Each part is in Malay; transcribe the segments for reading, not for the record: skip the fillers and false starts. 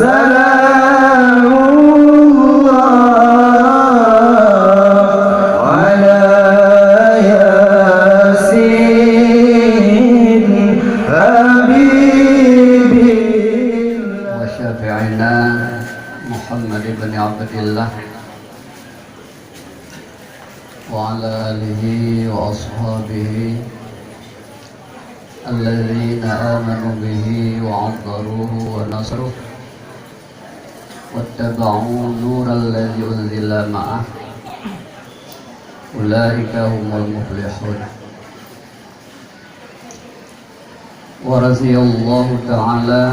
سلام الله على ياسين حبيبي وشافعنا محمد بن عبد الله وعلى آله وأصحابه الذين آمنوا به وعذروه ونصروه واتبعوا نور الذي أنزل معه أولئك هم المفلحون. ورضي الله تعالى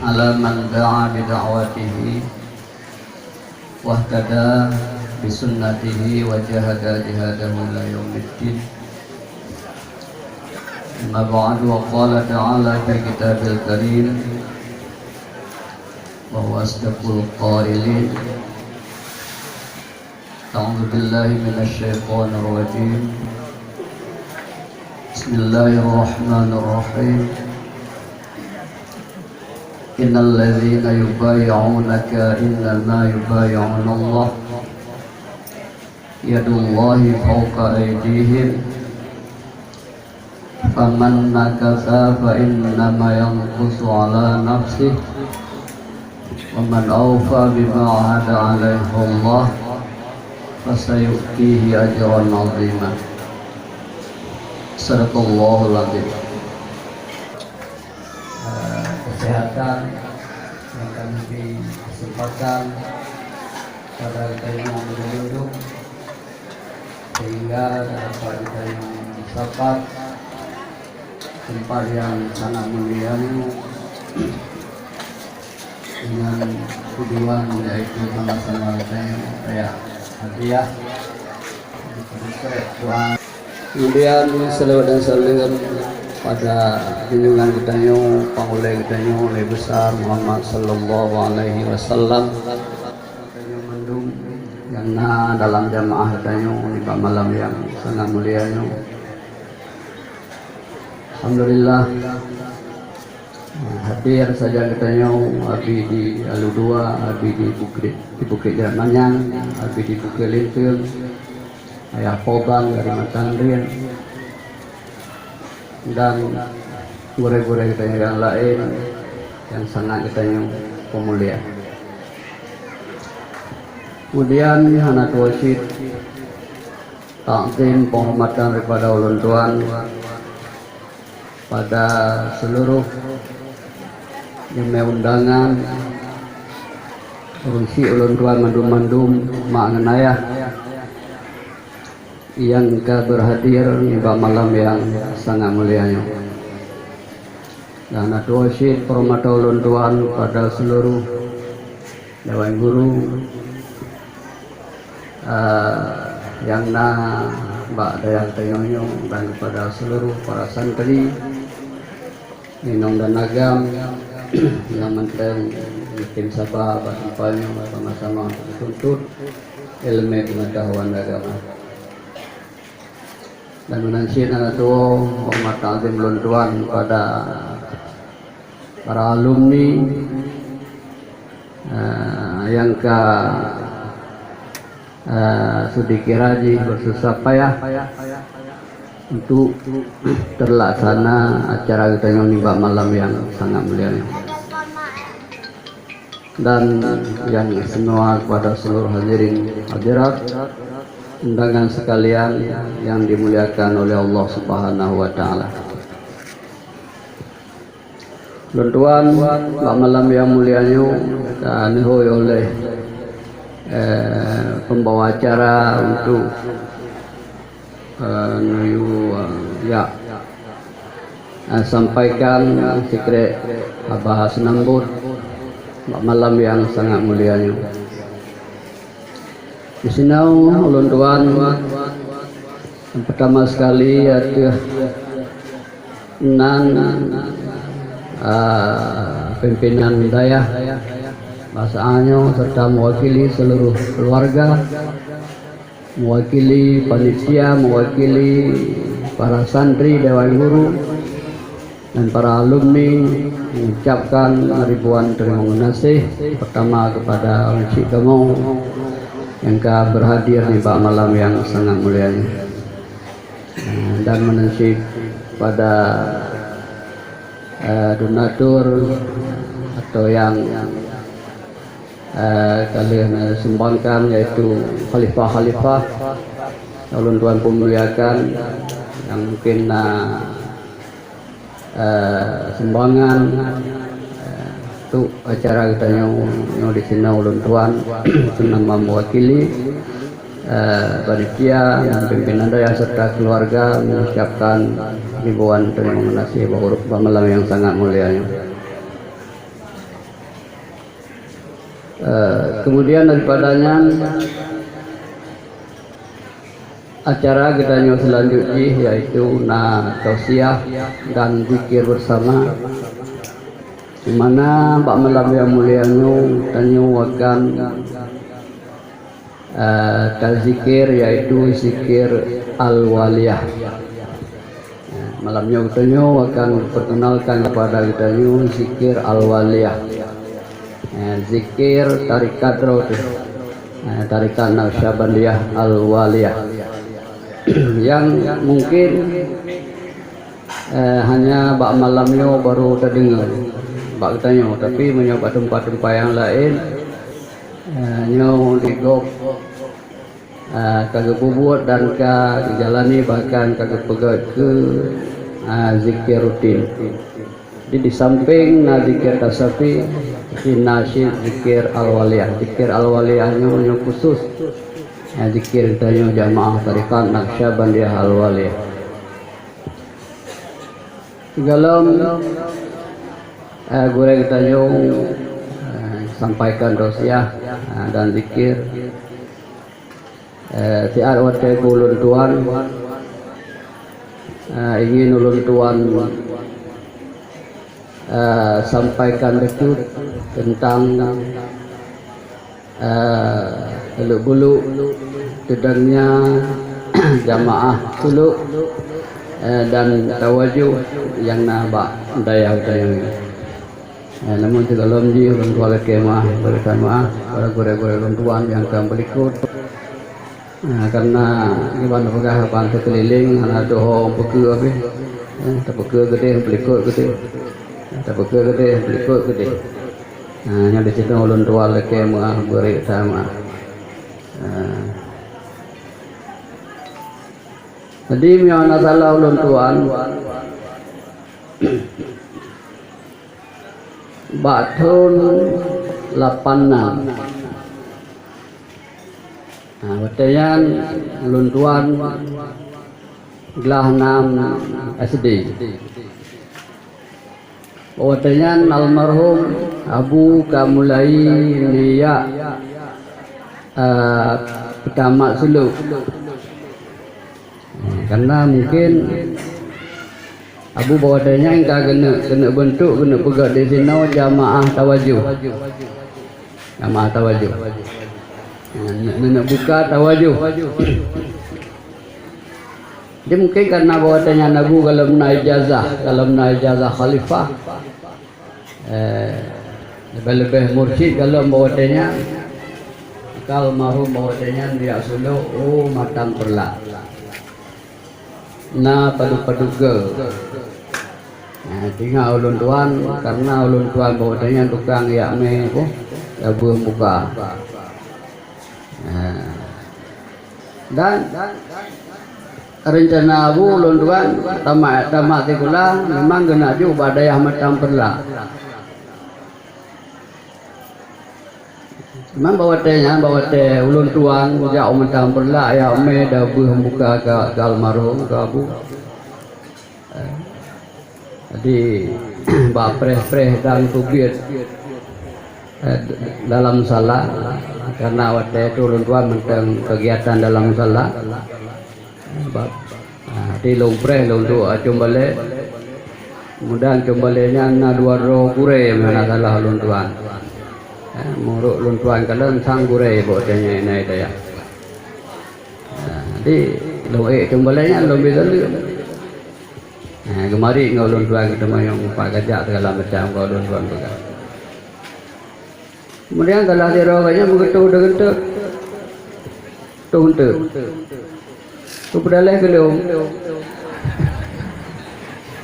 على من دعا بدعوته واهتدى بسنته وجاهد جهاده إلى يوم الدين. أما بعد، وقال تعالى في كتاب الكريم وهو أصدق القائلين: أعوذ بالله من الشيطان الرجيم، بسم الله الرحمن الرحيم، إن الذين يبايعونك إنما يبايعون الله يد الله فوق أيديهم فمن نكث فإنما ينكث على نفسه ومن أوفى بما عهد عليه الله فسيؤتيه أجرا عظيما. صدق الله العظيم. Kesehatan yang kami beri kesempatan pada kita yang duduk sehingga dapat kita yang sahabat tempat yang sangat mulia dengan tujuan yaitu sama-sama saya hadiah doa. Kemudian selawat dan salam pada junjungan kita yang pangulai kita yang oleh besar Muhammad sallallahu alaihi wasallam yang dalam jamaah kita yang di malam yang sangat mulia yang alhamdulillah hadir saja kita yang abi di Aludua, abi di Bukit Jamanang, abi di Bukit Lintul, ayah Pobang dari Matandrin, dan gure-gure kita yang lain yang sangat kita yang pemulia. Kemudian anak wasid takzim penghormatan kepada ulun tuan pada seluruh yang undangan urusi ulun tuan mandum-mandum mak ngenayah yang berhadir di malam yang sangat mulia. Dan anak wasid penghormatan ulun tuan pada seluruh dewan guru yang Mbak Dayang Tayonyo dan kepada seluruh para santri Ninong dan Agam yang menteri tim Sabah bersampainya bersama-sama tuntut ilmu pengetahuan agama dan menansin anak tua hormat azim luntuan pada para alumni yang sudi kiraji bersusah payah untuk terlaksana acara kita yang nimba malam yang sangat mulia dan yang semua kepada seluruh hadirin hadirat undangan sekalian yang dimuliakan oleh Allah Subhanahu wa taala. Tuan malam yang mulianya dihoi oleh pembawa acara untuk sampaikan sekret bahas nambut malam yang sangat mulia. Di sini ulun tuan yang pertama sekali ada pimpinan wilayah Masanya serta mewakili seluruh keluarga, mewakili panitia, mewakili para santri, dewan guru, dan para alumni mengucapkan ribuan terima kasih pertama kepada Encik Kamu yang berhadir di malam yang sangat mulia ini, dan menensik pada donatur atau yang kalian sumbangkan, yaitu khalifah-khalifah ulun tuan pemuliakan yang mungkin sumbangan untuk acara kita yang di sini ulun tuan senang mewakili panitia dan pimpinan daya serta keluarga mengucapkan ribuan terima kasih pada malam yang sangat mulia ini. Kemudian daripadanya acara kita yang selanjutnya yaitu tausiah dan zikir bersama, di mana Pak Malam yang mulia tanyu akan zikir yaitu zikir al-waliyah. Malamnya kita akan perkenalkan kepada kita zikir al-waliyah, zikir tarikat tarikat Naqsyabandiyah al-waliyah yang mungkin hanya bak malamnya baru terdengar bak tanya, tapi menyoba tempat-tempat yang lain nyo digop kagak buat dan dijalani, bahkan kagak pegat ke zikir rutin. Jadi di samping zikir tasafi, nasyid zikir al-waliyah. Zikir al-waliyahnya khusus zikir kita jamaah tarikat Naqsyabandiyah al-waliyah. Dalam guru kita sampaikan tausiah dan zikir tiar wate ulun tuan ingin ulun tuan sampaikan betul tentang bulu sedangnya jamaah suluk dan tawajuh yang nabak daya ini. Namun dalam orang tua kemah bersama para guru-guru tuan yang akan berikut, karena gimana pegah bantu keliling anak doh peke habis, tak peke gede berikut gede, tak peke gede berikut gede. Yang di situ ulun tua kemah bersama. Jadi miana salah ulun tuan batun 86. Watayan ulun tuan gelah 6 SD. Watayan almarhum Abu Kamulai Niya pertama suluk. Karena mungkin Abu bawadanya yang kena bentuk, kena pegang di sini jamaah tawajuh. Jamaah tawajuh. Nak buka tawajuh. Jadi mungkin karena bawadanya Abu kalau menaik ijazah khalifah, lebih mursyid kalau bawadanya, kalau mahu bawadanya dia suluk, matang perlah. Paduga. Tinggal ulun tuan, karena ulun tuan bawadanya tukang yakme buah muka. Dan rencana Abu ulun tuan tamat tikulah memang kena juga badayah matang perlah. Memang bawate ulun tuan jauh matang perlah ya me dah buah muka ke almarhum ke Abu. Jadi preh dan kubir dalam salah, karena waktu itu ulun tuan mentang kegiatan dalam salah. Di lompreh untuk cumbale, kemudian cumbalenya na 2 roh kure mana salah ulun tuan. Muruk ulun tuan kalau sang kure botenya ini daya. Jadi lo cumbalenya lo bisa lihat. Kemari ngulun tuan kita mayang Pak Gajak segala macam ngulun tuan juga. Kemudian kalau dia rokanya begitu dengan tu tu pedalai ke lu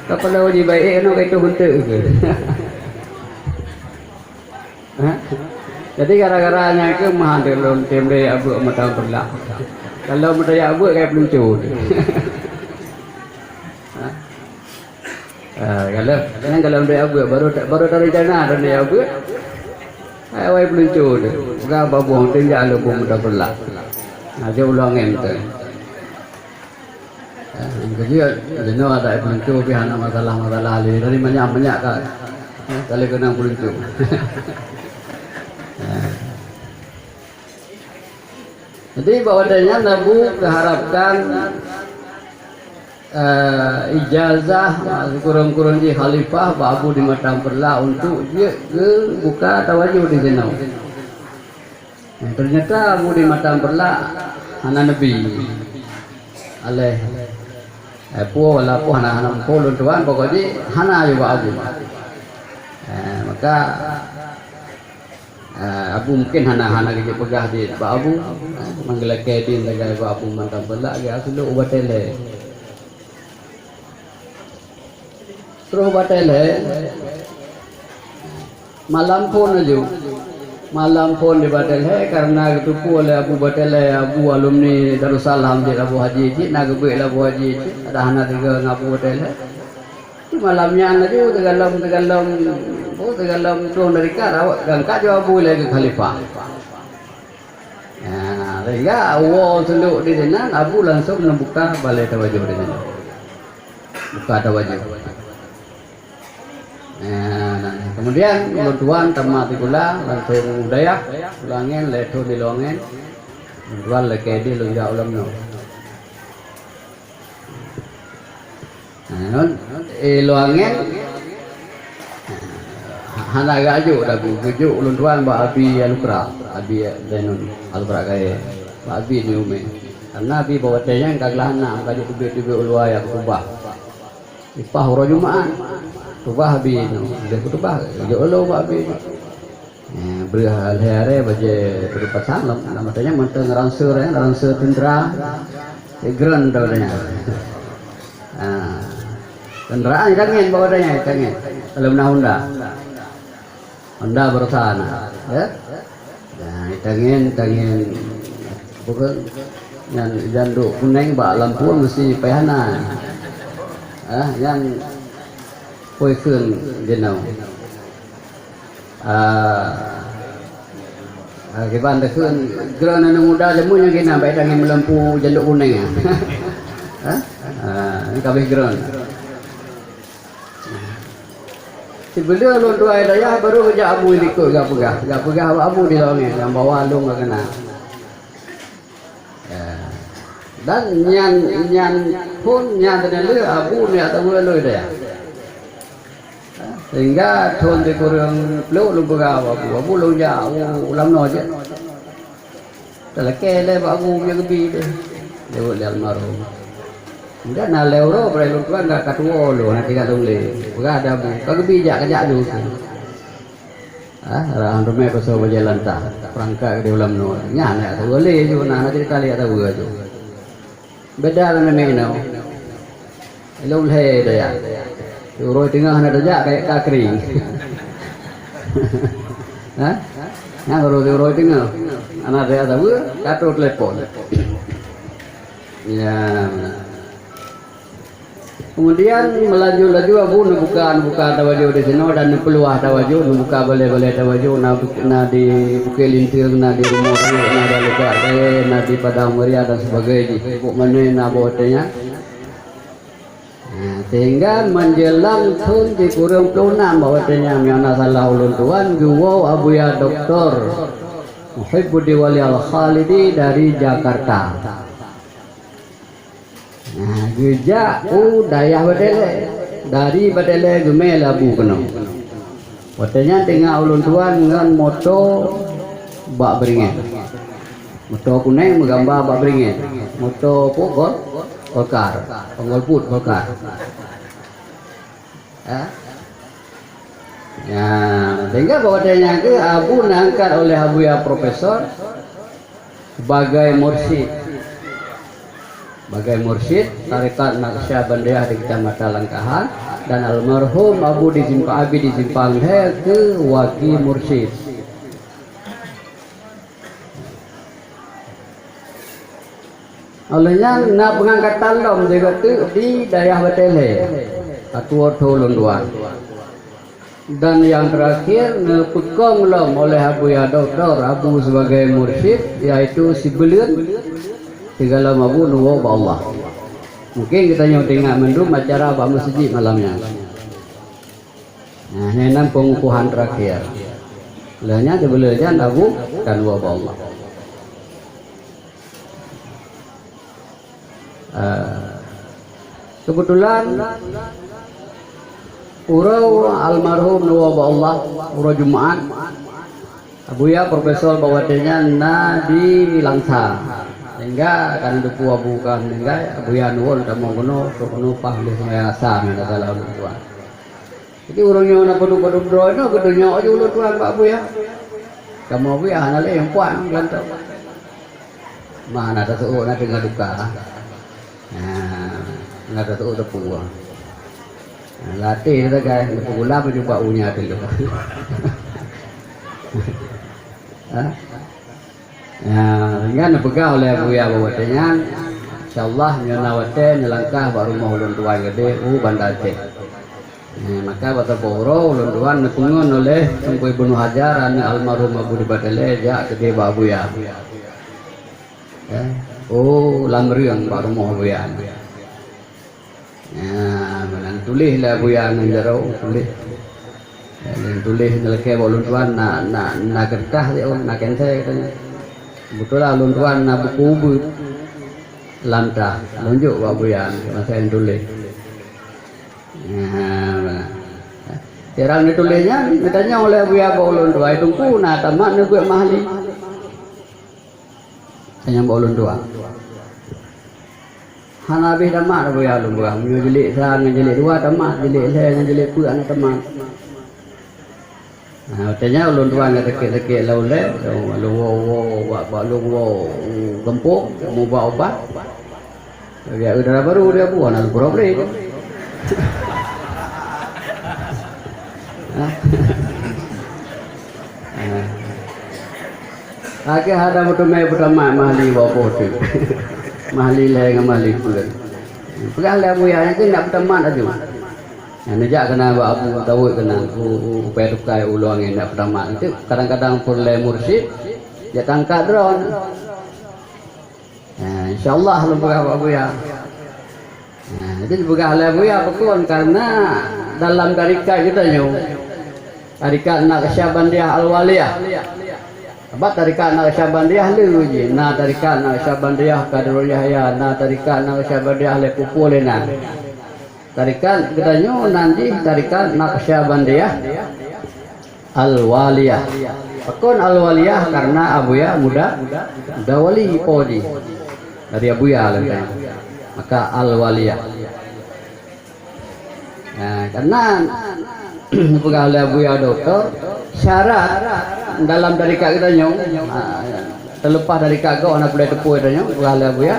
kapal wajib baik nak itu hunter ke. Jadi gara-garanya ke mahal dalam tim dia abu matang pelak. Kalau mereka abu kayak peluncur. Kalau dia abu baru dari sana dan dia abu awai peluncur. Gak babuang tinggal lu pun matang pelak. Aja ulang ente. Jadi jenuh ada peluncur pihak masalah dari banyak kan. Kali kena peluncur. Jadi bahwasanya Nabu keharapkan ijazah kurang-kurang di khalifah babu di Matang Perla untuk dia ke buka tawaju di sana. Ternyata Abu di Matang Perla hana Nabi aleh puo wala puo hana puo tuan pokoknya hana juga Abu. Maka Abu mungkin hana kerja pegah di Pak Abu manggil kedin dengan Pak Abu Matang Perla dia selalu ubatele terus ubatele malam pun di Batele karena ketupu oleh Abu Batele Abu alumni Darussalam di Abu Haji Cik nak gebek Abu Haji Cik ada anak tiga dengan Abu Batele malamnya anak tu tegalam turun dari kar awak gangkat jauh Abu lagi khalifah. Sehingga awal seluk di sana Abu langsung membuka balai tawajud di sana. Buka tawajud. Kemudian tuan tamat pula langsung dayak ulangin leto di longen tuan leke di lunja ulam no. Luangin hana gaju dah guju ulun tuan ba abi alukra abi denun alukra kaya ba abi ni ume karena abi bawa tayang kaglahana kaju tibe ulwaya kubah ipah ro jumaan kubah abi no de kubah jo lo ba abi beri hari baje berpasang nama tayang menteng ranseur tendra gran dawanya kendaraan kangen bawa tayang kangen dalam Honda bersana, ya. Nah, tangen bukan yang janduk kuning bak lampu mesti payahna. Yang poikun jenau. Kiban dekun gerana muda jemunya kena baik tangen lampu janduk kuning. Ini kabeh geran. Sebelum lu dua daya baru kerja Abu ikut gak pegah Abu di longen yang bawa lu gak kena. Dan nyan pun nyan terlalu Abu ni atau lu dia. Sehingga thon di kurang lu pegah Abu lu jauh ulam no je. Telah kele Abu yang lebih deh. Lewat almarhum. Enggak nak lewro perlu tuan enggak katuo lo nanti kat tungli. Bukan ada kau bijak kerja dulu. Orang rumah pasal berjalan tak perangkat di ulam no. Nyana tak boleh juga nak cerita lihat tahu tu. Beda dengan memang. Elok le dia. Uroi tengah nak kerja kayak kakring. Yang uroi tengah. Anak dia tahu katur telepon. Ya. Kemudian melaju Abu buka tawaju di sini dan peluah tawaju buka balai tawaju na di Bukit Lintir na di rumah na di Lukat na di Padang Muria dan sebagainya buk mana na bawatnya sehingga menjelang tahun di kurang pelunam bawatnya miana salah ulun tuan guwau Abu ya Doktor Muhibbuddin Wali Al-Khalidi dari Jakarta. Geja dayah Batele dari Batele gemel Abu kena. Watanya tengah ulun tuan dengan moto bak beringin. Moto kuning menggambar bak beringin. Moto pokok golkar, penggolput golkar. Ya, sehingga bahwasanya ke Abu diangkat oleh Abu ya Profesor sebagai mursyid. Sebagai mursyid tarekat Naqsyabandiyah di Kecamatan Langkahan, dan almarhum Abu di Simpang He ke wakil mursyid. Olehnya nak pengangkatan lom juga tu di daerah Batele atau Tolonduan. Dan yang terakhir nepekong lom oleh Abu ya Doktor Abu sebagai mursyid, yaitu si Belian segala Abu Nuwa Allah. Mungkin kita nyawa tengok mendung acara Pak Masjid malamnya. Nah, ini enam pengukuhan terakhir. Lainnya sebelumnya Abu dan Nuwa Allah. Kebetulan urau almarhum Nuwa Allah, urau Jumat Abu ya Profesor bahwasanya na di Langsa, sehingga kan duku Abu kan sehingga Abu ya Nuwa udah mau kuno pah di semaya asa na dalam tuan. Jadi urangnya na padu bro no kedunya aja ulo tuan Pak Abu ya. Kamu Abu ya hanale yang puan lantau. Mana ada tuh na dengan duka. Nah, nggak ada tuh puang. Latih kita guys, gula juga unya dulu. Kan pegang oleh Abu ya bahwasanya insyaallah nyonawate nyelangkah baru mau ulun tuan gede Banda Aceh. Maka bata boro ulun tuan nepungun oleh Tengku Ibnu Hajar anu almarhum Abu di Batele ja gede Abu ya. Lamriang baru mau Abu ya. Malang tulis lah Abu ya nang jero tulis. Tulis ngelake ulun tuan na kertas dia nak kente katanya. Betul lah ulun tuan na buku lantah tunjuk Abu ya masa yang tulis. Terang ditulisnya ditanya oleh Abu ya ulun tuan itu kuna tamat nu gue mahli. Tanya ulun tuan. Hanabi tamat Abu ya ulun tuan. Ngejelik sang ngejelik dua tamat, jelik saya ngejelik pu anak tamat. Tanya ulun tuan ngetekik-tekik laule, luwo gempuk mau buat obat. Dia udara baru dia buat nak problem. Akhir ada mutumai pertama mahli bawa tu, mahli leh dengan mahli pula. Pegang Abu ya itu nak pertama aja. Nejak kena Abu tahu kena upaya tukai ulang yang nak pertama itu kadang-kadang perlu mursyid dia tangkat drone. InsyaAllah lupa Abu ya. Jadi pegang Abu ya pekon karena dalam tarikat kita nyu tarikat Naqsyabandiyah Al-Waliyah. Sebab tarikat Naqsyabandiyah lu je, na tarikat Naqsyabandiyah Qadirul Yahya, na tarikat Naqsyabandiyah Lepupulena. Tarikat kita nyu nanti tarikat Naqsyabandiyah Al-Waliyah. Pekon Al-Waliyah karena Abu ya muda wali podi dari Abu ya lentang. Maka Al-Waliyah. Karena pegawai Abu ya Doktor syarat dalam tarikat kita nyong terlepas dari kagak anak boleh tepu kita nyong pegawai Abu ya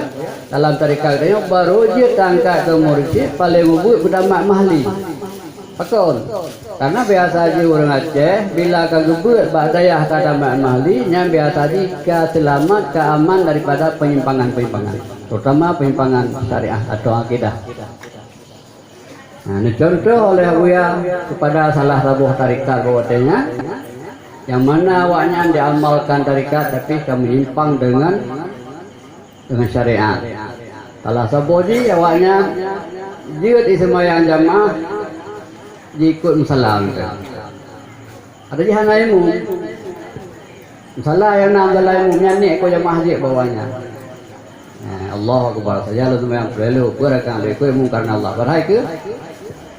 dalam tarikat kita nyong baru je tangkat ke mursyid paling ubud berdamat mahli pakon karena biasa aja orang Aceh bila kagebut badayah kata mahli yang biasa aja selamat keaman daripada penyimpangan terutama penyimpangan syariah atau akidah. Ini contoh oleh Abu ya kepada salah satu tarikat bahwasanya yang mana awaknya diamalkan tarikat tapi kami menyimpang dengan syariat. Salah satu awaknya jika di sembahyang jamaah ikut musallam. Ada jihana ilmu musallam yang nam dalam ilmunya ni kau jamaah je bawahnya. Allah Akbar saja lu sembahyang perlu berakan ikut ilmu karena Allah. Berhai ke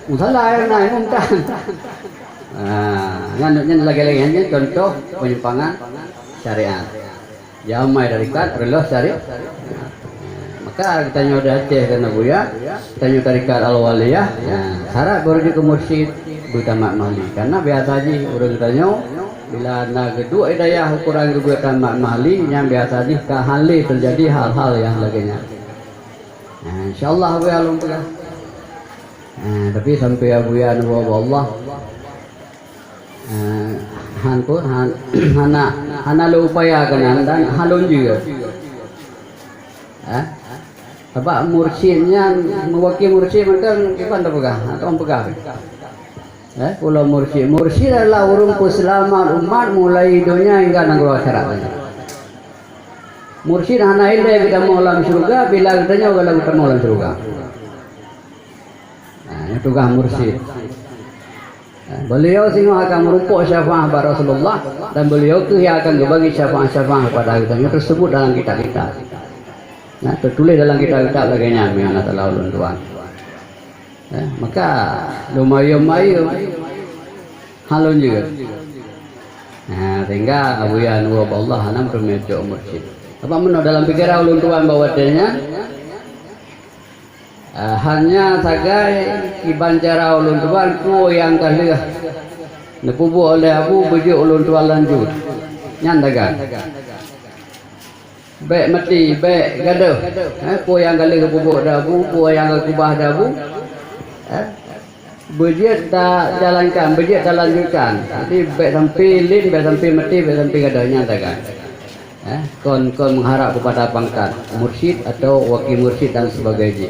musalah yang naik mungkin. Yang lagi-lagi contoh penyimpangan syariat. Jamai dari kat perlu syariat. Maka kita nyoda Aceh kan Buya, kita nyoda tarikat Al-Waliyah. Harap baru ke mursyid Tamat Mahli. Karena biasa aja orang tanya bila nak kedua hidayah ukuran kedua Tamat Mahli yang biasa aja kahali terjadi hal-hal yang lainnya. InsyaAllah Buya lumpur. Tapi sampai Buya nubuh Allah. Hana lu upayakan dan halun juga. Sebab mursyidnya mewakili mursyid macam kita pegang atau pegang. Kalau mursyid adalah urung keselamatan umat mulai dunia hingga nanggul akhirat. Mursyid hana ilmu kita mau alam surga bila katanya kalau kita mau alam surga. Itu tugas mursyid. Beliau semua akan merupuk syafaat kepada Rasulullah dan beliau tu yang akan berbagi syafaat-syafaat kepada kita. Itu tersebut dalam kitab-kitab. Tertulis dalam kitab-kitab lainnya yang Allah Taala ulun tuan. Maka lumayan halun juga. Sehingga Abu Ya Nuwab Allah hanam termejo mursyid. Apa menurut dalam pikiran ulun tuan bahwasanya hanya sagai ibancara ulun tuan ku yang kalah nepubu oleh Abu bejo ulun tuan lanjut nyandagan baik mati baik gaduh ku yang kalah kepubu dabu ku yang kubah dabu bejet tak jalankan bejet tak lanjutkan jadi baik sampai lin baik sampai mati baik sampai gaduh nyandagan kon mengharap kepada pangkat mursyid atau wakil mursyid dan sebagainya.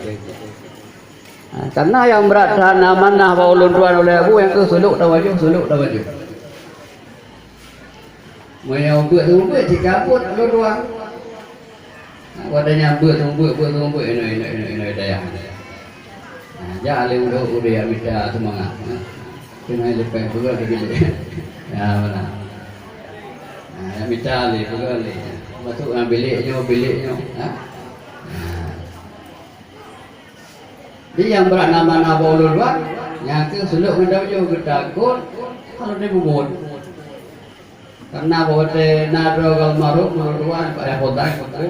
Karena yang berat amanah bawa ulun tuan oleh Abu yang ke suluk dah wajib. Mereka ubet dikabut ulun tuan. Wadanya ubet ini daya. Jangan udah minta semangat. Kena lepas juga begitu. Ya mana. Minta le juga le. Masuk biliknya. Dia yang berat nama ulun tuan, yang ke suluk mendapat juga takut kalau dia bubut. Karena bahwa nado kalau maruk tuan pada potai aku,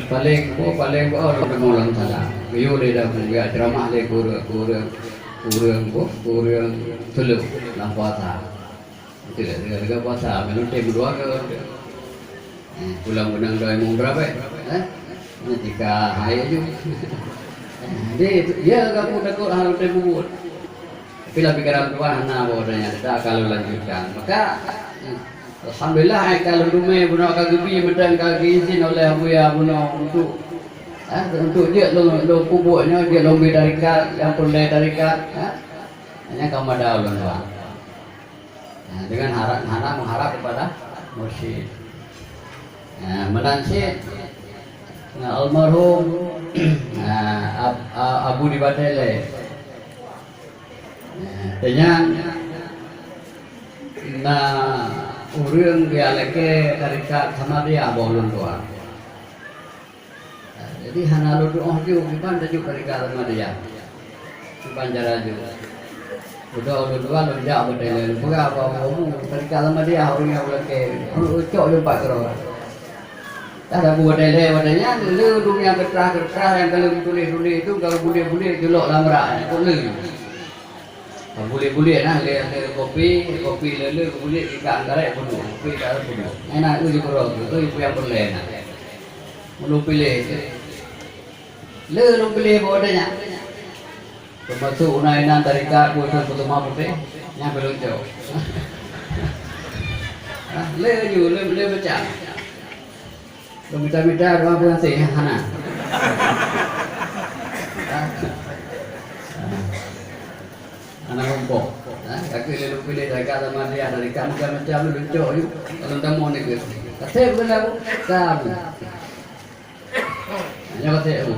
paling orang mengulang salah. Biar dia dah punya ceramah le kurang suluk nak puasa. Tidak puasa, menurut dia berdua ke pulang benang dah mau berapa? Jika hari itu. Dia kamu takut hal tersebut. Bila pikiran tuan hana bahwasanya tidak kalau lanjutkan. Maka alhamdulillah kalau rumah bunuh kagebi medang kaki izin oleh Abu Ya bunuh untuk dia lo kubuknya dia lombi tarikat yang pulai tarikat. Hanya kamu ada ulun tuan. Dengan mengharap kepada mursyid. Menansyid almarhum Abu di Batele. Tanya na urang dia leke tarikat sama dia bolon doa. Jadi hana lu doa juga bukan tajuk tarikat sama dia. Banjara juga. Udah lu doa lu jak Batele. Bukan apa-apa tarikat sama dia orang yang leke. Ucok jumpa terus. Ada buat wadanya, lu dunia kerah yang kalau tulis itu kalau boleh jelok lamrak itu lu. Boleh nah le kopi le boleh ikan garek penuh, kopi garek penuh. Enak itu juga itu yang boleh nah. Lu pilih. Lu pilih wadanya. Termasuk unainan tarikat buat pertemuan putih yang belum jauh. Le baca. Minta orang pun nasi hana. Anak rumput. Kaki dia pilih dari kata dia dari kamu macam lu lucu you. Kalau tamu ni ke. Kata bukan aku. Kamu. Hanya kata aku.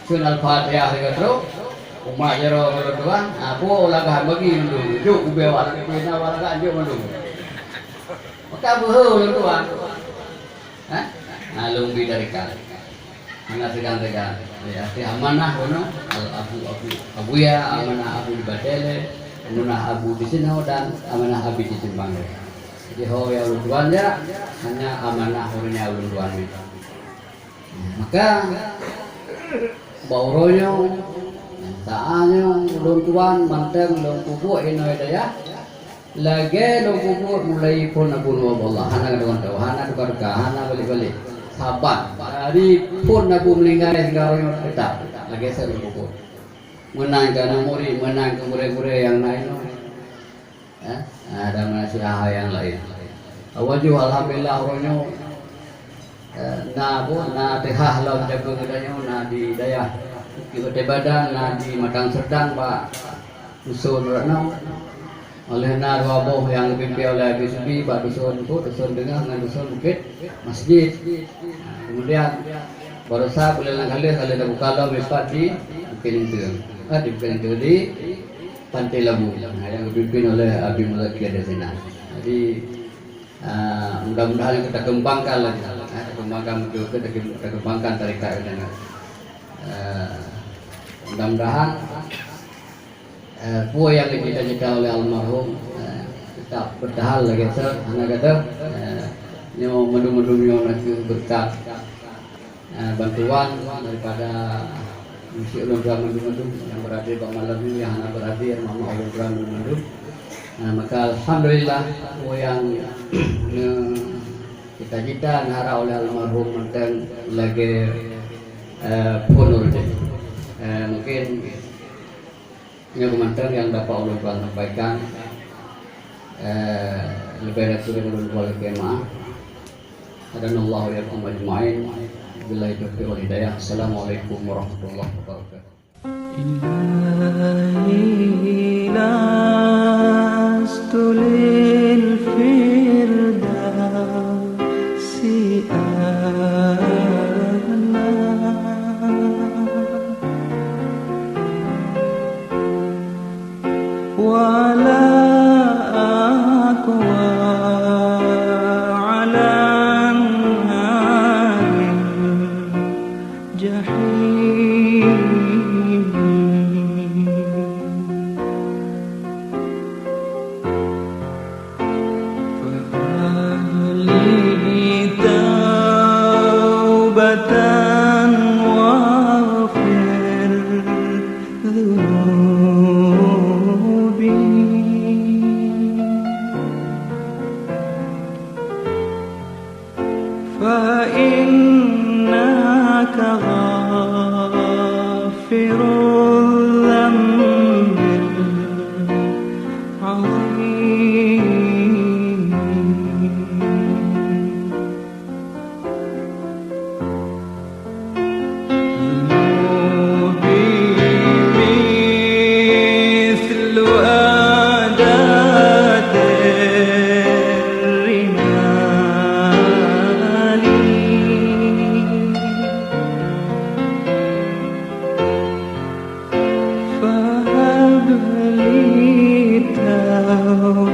Sun al-Fatihah dia terus. Umat jero berdua. Aku lagah bagi dulu. Juk ubewa lagi na walaga juk dulu. Maka buhu tuan. Lumbi dari kali, anak tegang-tegang. Ya, amanah kono, Abu Ya, amanah Abu di Batele, amanah Abu di sini dan amanah Abu di Jembang. Jadi ho ya ulun tuan ya, hanya amanah orangnya ulun tuan itu. Maka bauronyo, taanyo, luntuan, manteng, lungkubu, inoy daya, lagi lungkubu mulai pun nabunuh Allah, hana dengan tahu, hana tukar ka, hana balik-balik, sabar. Hari pun nabu melingkar sekarang tetap, lagi saya lungkubu. Menang ke muri, menang ke mure-mure yang lain, ada masih yang lain. Awalnya alhamdulillah orangnya. Na tehah laut jaga gedanya na di daya Kota Badan na di Matang Serdang Pak dusun Ratnau oleh na Raboh yang dipimpin oleh BSB Pak dusun Dengah dengan dusun Bukit Masjid. Kemudian baru saya boleh kali dah buka lau besar di Bukit itu di Pantai Labu yang dipimpin oleh Abi Mulaki ada sana. Jadi mudah-mudahan kita kembangkan lagi, kita kembangkan tarekat ini. Mudah-mudahan puan yang dicita-cita oleh almarhum tetap bertahan lagi sir. Anak kata, nyo mendung-mendungnya nanti berkat bantuan daripada misi ulun mendung-mendung yang berada di malam ini, yang anak berada di mama ulun mendung-mendung. Maka alhamdulillah yang cita-cita nara oleh almarhum mantan lagi punur mungkin yang mantan yang dapat ulun sampaikan lebih dari itu ulun boleh maaf. Adanallahu yakum ajma'in. Billahi taufiq wal hidayah. Assalamualaikum warahmatullahi wabarakatuh. للفردوس أنا ولا أقوى على النار الجحيم واغفر ذنوبي فإنك غافر الذنب العظيم فهب لي توبة